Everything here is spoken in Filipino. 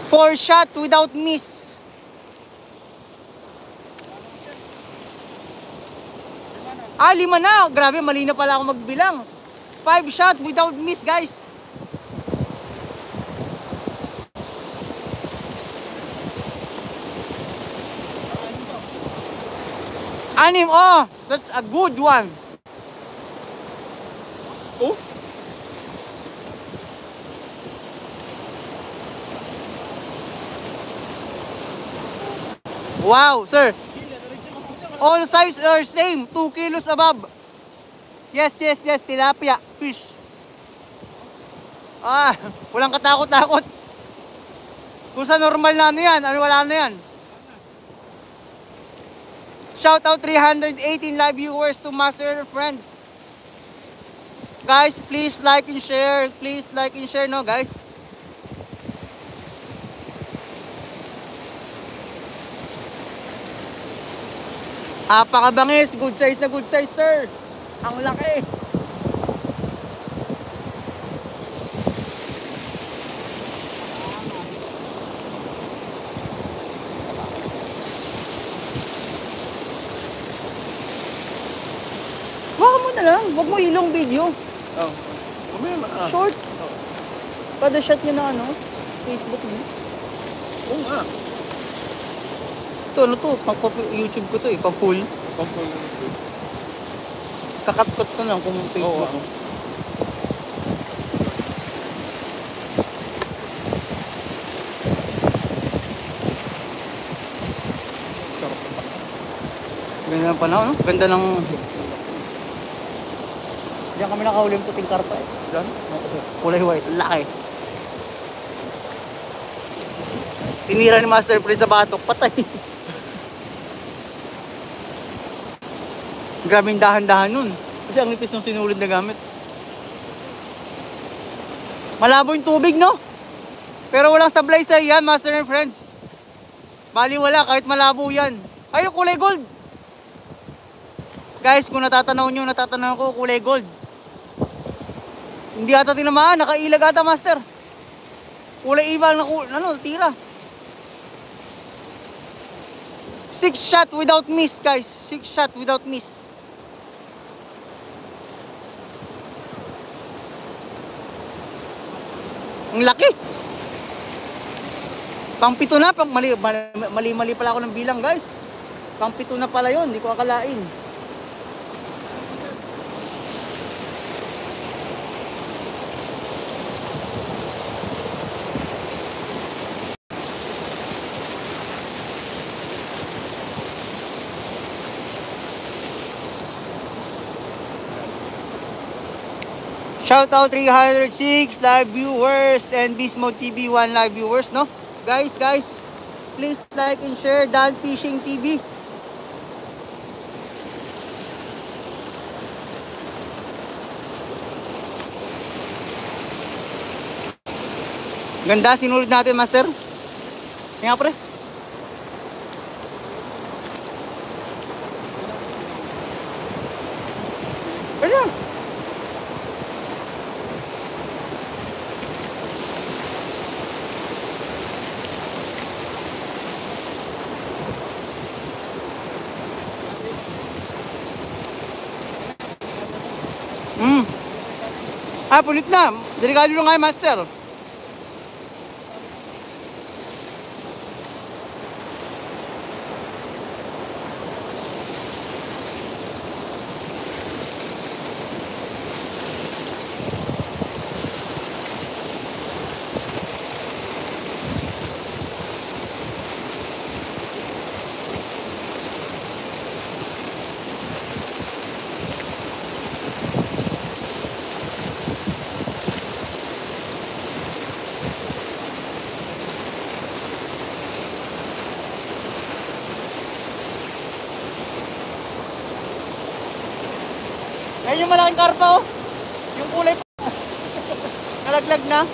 4 shot without miss. Ah, 5 na. Grabe, mali na pala ako magbilang. 5 shot without miss, guys. Anim. Oh, that's a good one. Oh. Wow, sir. All sizes are same. 2 kilos above. Yes, yes, yes. Tilapia. Fish. Ah, walang katakot-takot. Kung sa normal na ano yan, ano wala na yan. Shout out 318 live viewers to Master Friends. Guys, please like and share. Please like and share, no, guys. Apakabangis. Good size na good size, sir. Ang laki. Waka mo na lang. Huwag mo ilong video. Oh. Short. Kada shot nyo na ano, Facebook nyo. Oo nga. Ito, ano to? YouTube ko to eh. Pang-full. Pang-full. Kakat-cut ko lang kung Facebook. Oo. Ganda ng panahon, no? Ganda ng... Diyan kami nakahuli ng puting karpa eh. Diyan? Kulay white, laki. Tinira ni Master Pre sa batok, patay. Grabe yung dahan-dahan nun. Kasi ang nipis ng sinulid na gamit. Malabo yung tubig, no? Pero walang sablay sa yan, Master and Friends. Bali wala, kahit malabo yan. Ay, yung kulay gold. Guys, kung natatanaw nyo, natatanaw ko, kulay gold. Hindi ata tinamaan, nakailag ata, Master. Kulay iba na ano, tira. 6 shot without miss, guys. 6 shot without miss. Ang laki. Pang-pito na, mali pala ako ng bilang, guys. Pang-pito na pala yun, hindi ko akalain. Shout out 306 live viewers and Beast Mode TV 1 live viewers, no? Guys, please like and share Dan Fishing TV. Ganda, sinulid natin, Master. Kaya pre. Pwede lang. Ah, pulit na. Delikado lang kayo, Master. Ayun yung malaking karpa, oh. Yung kulay nalaglag na.